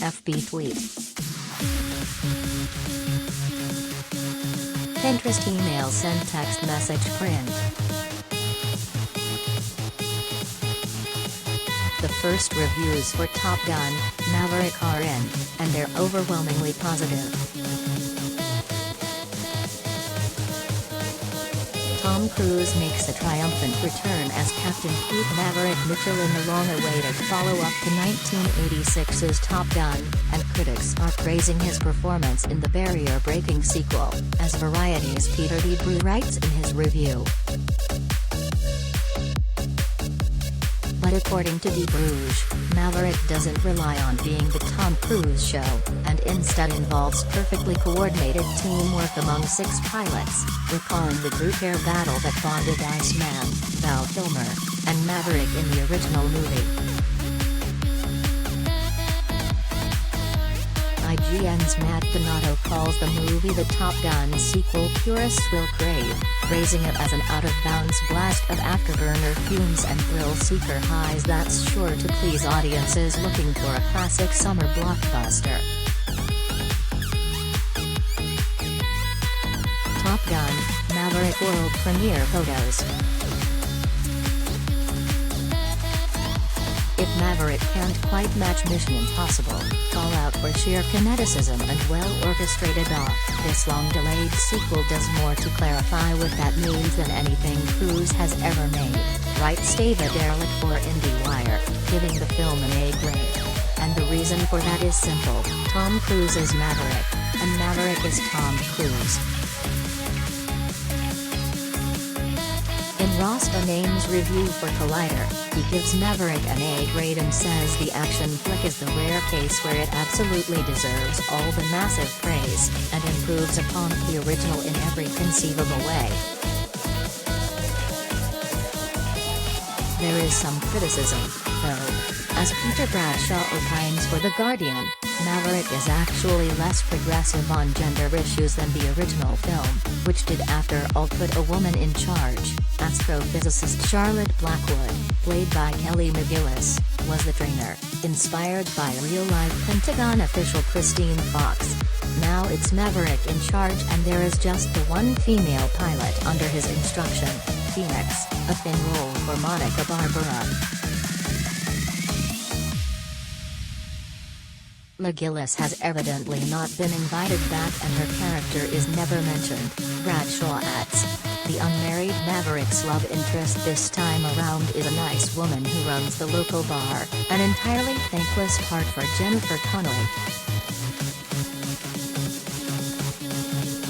FB tweet. Pinterest email send text message print. The first reviews for Top Gun: Maverick are in, and they're overwhelmingly positive. Tom Cruise makes a triumphant return as Captain Pete Maverick Mitchell in the long-awaited follow-up to 1986's Top Gun, and critics are praising his performance in the barrier-breaking sequel, as Variety's Peter Debruge writes in his review. But according to Debruge, Maverick doesn't rely on being the Tom Cruise show, and instead involves perfectly coordinated teamwork among 6 pilots, recalling the group air battle that bonded Iceman, Val Kilmer, and Maverick in the original movie. IGN's Matt Donato calls the movie the Top Gun sequel purists will crave, praising it as an out-of-bounds blast of afterburner fumes and thrill-seeker highs that's sure to please audiences looking for a classic summer blockbuster. Top Gun: Maverick world premiere photos. If Maverick can't quite match Mission Impossible, call out for sheer kineticism and well-orchestrated awe, this long-delayed sequel does more to clarify what that means than anything Cruise has ever made, writes David Ehrlich for IndieWire, giving the film an A grade. And the reason for that is simple: Tom Cruise is Maverick, and Maverick is Tom Cruise. In Ross Boname's review for Collider, he gives Maverick an A grade and says the action flick is the rare case where it absolutely deserves all the massive praise, and improves upon the original in every conceivable way. There is some criticism, though. As Peter Bradshaw opines for The Guardian, Maverick is actually less progressive on gender issues than the original film, which did after all put a woman in charge. Astrophysicist Charlotte Blackwood, played by Kelly McGillis, was the trainer, inspired by real-life Pentagon official Christine Fox. Now it's Maverick in charge and there is just the one female pilot under his instruction, Phoenix, a thin role for Monica Barbera. McGillis has evidently not been invited back and her character is never mentioned, Bradshaw adds. The unmarried Maverick's love interest this time around is a nice woman who runs the local bar, an entirely thankless part for Jennifer Connelly.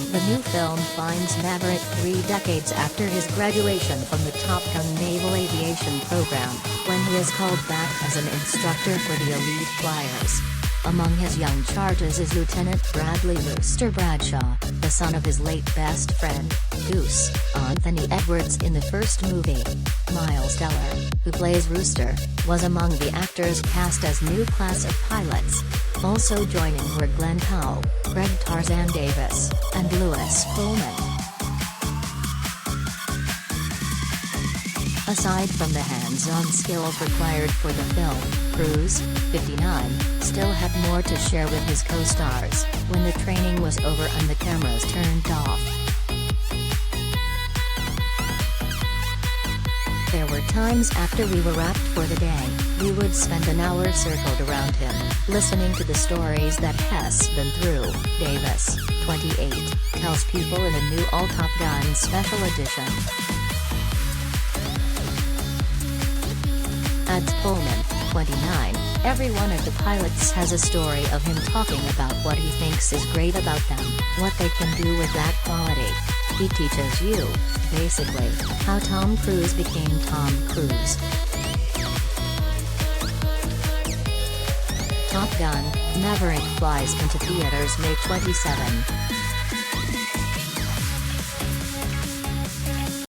The new film finds Maverick 3 decades after his graduation from the Top Gun Naval Aviation program, when he is called back as an instructor for the elite flyers. Among his young charges is Lieutenant Bradley Rooster Bradshaw, the son of his late best friend, Goose, Anthony Edwards in the first movie. Miles Teller, who plays Rooster, was among the actors cast as new class of pilots. Also joining were Glenn Powell, Greg Tarzan Davis, and Louis Pullman. Aside from the hands-on skills required for the film, Cruise, 59, still had more to share with his co-stars, when the training was over and the cameras turned off. There were times after we were wrapped for the day, we would spend an hour circled around him, listening to the stories that Hess been through, Davis, 28, tells people in a new All Top Gun Special Edition. Adds Pullman, 29, every one of the pilots has a story of him talking about what he thinks is great about them, what they can do with that quality. He teaches you, basically, how Tom Cruise became Tom Cruise. Top Gun: Maverick flies into theaters May 27.